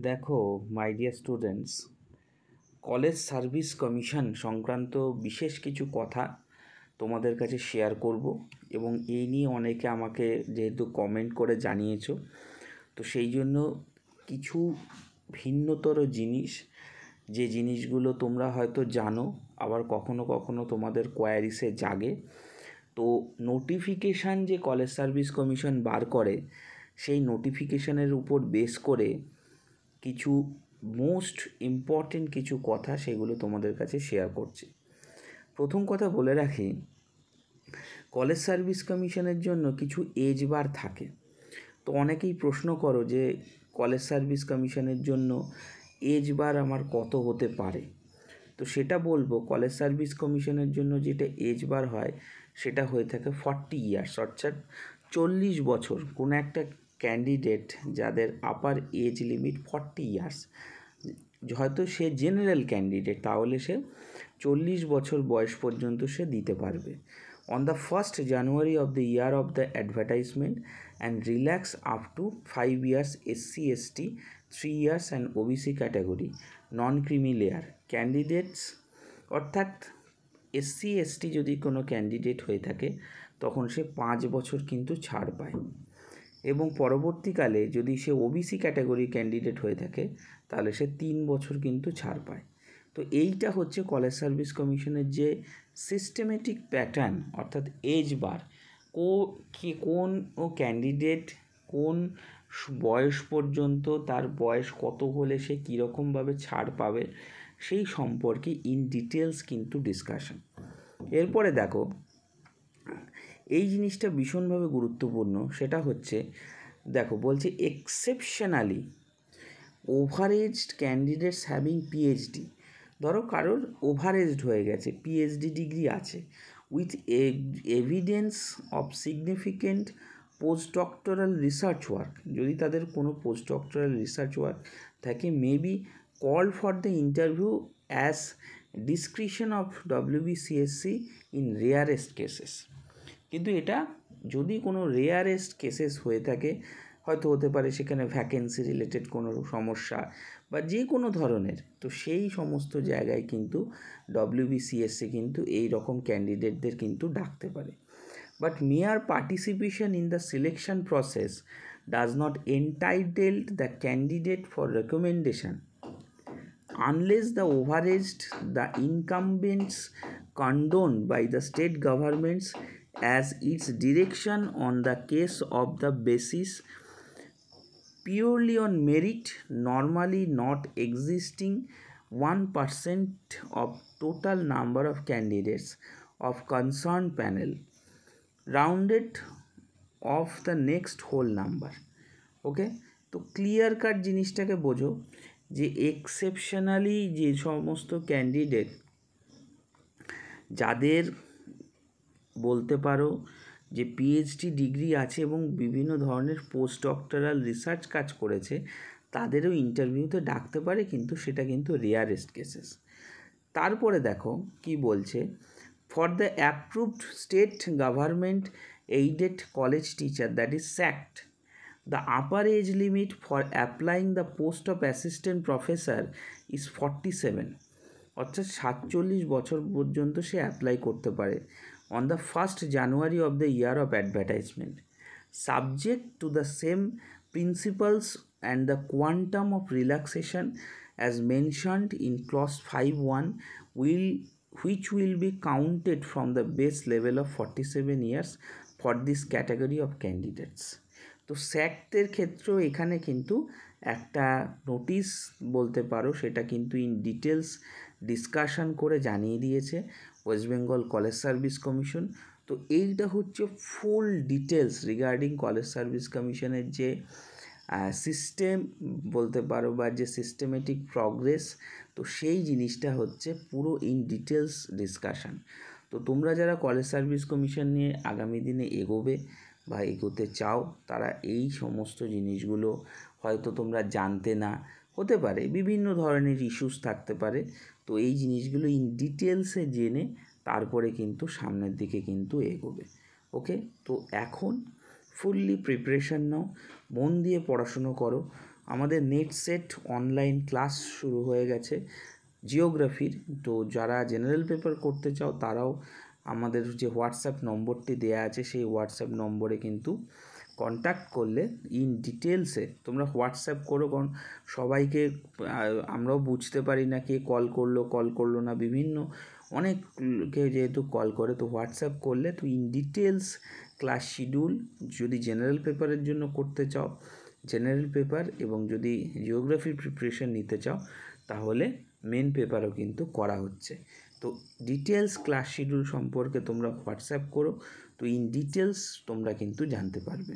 দেখো my dear students, college service commission সংক্রান্ত বিশেষ কিছু কথা তোমাদের কাছে শেয়ার করব এবং এই নিয়ে অনেকে আমাকে যেহেতু কমেন্ট করে জানিয়েছো, তো সেই জন্য কিছু ভিন্নতর জিনিস, যে জিনিসগুলো তোমরা হয়তো জানো আবার কখনো কখনো তোমাদের কোয়ারিসে জাগে, তো নোটিফিকেশান যে কলেজ সার্ভিস কমিশন বার করে সেই নোটিফিকেশানের উপর বেস করে কিছু মোস্ট ইম্পর্টেন্ট কিছু কথা সেগুলো তোমাদের কাছে শেয়ার করছি। প্রথম কথা বলে রাখি, কলেজ সার্ভিস কমিশনের জন্য কিছু এজ বার থাকে। তো অনেকেই প্রশ্ন করো যে কলেজ সার্ভিস কমিশনের জন্য এজ বার আমার কত হতে পারে। তো সেটা বলবো, কলেজ সার্ভিস কমিশনের জন্য যেটা এজ বার হয় সেটা হয়ে থাকে 40 ইয়ার্স, অর্থাৎ 40 বছর। কোনো একটা ক্যান্ডিডেট যাদের আপার এজ লিমিট 40 ইয়ার্স, হয়তো সে জেনারেল ক্যান্ডিডেট, তাহলে সে 40 বছর বয়স পর্যন্ত সে দিতে পারবে। On the 1st January of the year of the advertisement and relax up to 5 years SC/ST, 3 years and OBC category non-creamy layer candidates, অর্থাৎ SC/ST যদি কোনো ক্যান্ডিডেট হয়ে থাকে তখন সে 5 বছর কিন্তু ছাড় পায়, এবং পরবর্তীকালে যদি সে ওবিসি ক্যাটাগরি ক্যান্ডিডেট হয়ে থাকে তাহলে সে 3 বছর কিন্তু ছাড় পায়। তো এইটা হচ্ছে কলেজ সার্ভিস কমিশনের যে সিস্টেমেটিক প্যাটার্ন, অর্থাৎ এজ বার, কোন ক্যান্ডিডেট কোন বয়স পর্যন্ত, তার বয়স কত হলে সে কীরকমভাবে ছাড় পাবে সেই সম্পর্কে ইন ডিটেলস কিন্তু ডিসকাশন। এরপরে দেখো, এই জিনিসটা ভীষণভাবে গুরুত্বপূর্ণ, সেটা হচ্ছে দেখো বলছে এক্সেপশনালি ওভারএজড ক্যান্ডিডেটস হ্যাভিং পিএইচডি। ধরো কারোর ওভারএজড হয়ে গেছে, পিএইচডি ডিগ্রি আছে, with evidence of significant post doctoral research work, যদি তাদের কোনো পোস্ট ডক্টরাল রিসার্চ ওয়ার্ক থাকে, maybe call for the interview as discretion of WBCSC in rarest cases. কিন্তু এটা যদি কোনো রেয়ারেস্ট কেসেস হয়ে থাকে, হয়তো হতে পারে সেখানে ভ্যাকেন্সি রিলেটেড কোনো সমস্যা বা যে কোনো ধরনের, তো সেই সমস্ত জায়গায় কিন্তু WBCSC কিন্তু এই রকম ক্যান্ডিডেটদের কিন্তু ডাকতে পারে। But mere participation in the selection process does not entitle the candidate for recommendation unless the overaged the incumbents condoned by the state governments as its direction on the case of the basis purely on merit, normally not existing 1% of total number of candidates of concerned panel, rounded off the next whole number. ওকে, তো clear cut জিনিসটাকে বোঝো যে exceptionally যে সমস্ত candidate যাদের বলতে পারো যে পিএইচডি ডিগ্রি আছে এবং বিভিন্ন ধরনের পোস্ট ডক্টরাল রিসার্চ কাজ করেছে, তাদেরও ইন্টারভিউতে ডাকতে পারে, কিন্তু সেটা কিন্তু রেয়ারেস্ট কেসেস। তারপরে দেখো কি বলছে, for the approved state government aided college teacher, that is SACT, the upper age limit for applying the post of assistant professor is 47, অর্থাৎ 47 বছর পর্যন্ত সে অ্যাপ্লাই করতে পারে on the 1st January of the year of advertisement, subject to the same principles and the quantum of relaxation as mentioned in clause 5(1) which will be counted from the base level of 47 years for this category of candidates. তো স্যাক্টের ক্ষেত্রেও এখানে কিন্তু একটা notice বলতে পারো, সেটা কিন্তু in details discussion করে জানিয়ে দিয়েছে West Bengal college service commission. তো এইটা হচ্ছে full details regarding college service কমিশনের যে সিস্টেম বলতে পারো বা যে সিস্টেমেটিক প্রগ্রেস, তো সেই জিনিসটা হচ্ছে পুরো ইন ডিটেলস ডিসকাশন। তো তোমরা যারা কলেজ সার্ভিস কমিশন নিয়ে আগামী দিনে এগোবে বা এগোতে চাও, তারা এই সমস্ত জিনিসগুলো হয়তো তোমরা জানতে না, হতে পারে বিভিন্ন ধরনের ইস্যুস থাকতে পারে, তো এই জিনিসগুলো ইন ডিটেলসে জেনে তারপরে কিন্তু সামনের দিকে কিন্তু এগোবে। ওকে, তো এখন ফুললি প্রিপারেশান নাও, মন দিয়ে পড়াশুনো করো, আমাদের নেট সেট অনলাইন ক্লাস শুরু হয়ে গেছে জিওগ্রাফির। তো যারা জেনারেল পেপার করতে চাও তারাও আমাদের যে হোয়াটসঅ্যাপ নম্বরটি দেয়া আছে সেই হোয়াটসঅ্যাপ নম্বরে কিন্তু কন্ট্যাক্ট করলে ইন ডিটেলসে তোমরা হোয়াটসঅ্যাপ করো, কারণ সবাইকে আমরাও বুঝতে পারি না কে কল করলো না, বিভিন্ন অনেককে যেহেতু কল করে, তো হোয়াটসঅ্যাপ করলে তো ইন ডিটেলস ক্লাস শিডিউল যদি জেনারেল পেপারের জন্য করতে চাও জেনারেল পেপার, এবং যদি জিওগ্রাফির প্রিপারেশন নিতে চাও তাহলে মেন পেপারও কিন্তু করা হচ্ছে। তো ডিটেলস ক্লাস শিডিউল সম্পর্কে তোমরা হোয়াটসঅ্যাপ করো, তো ইন ডিটেলস তোমরা কিন্তু জানতে পারবে।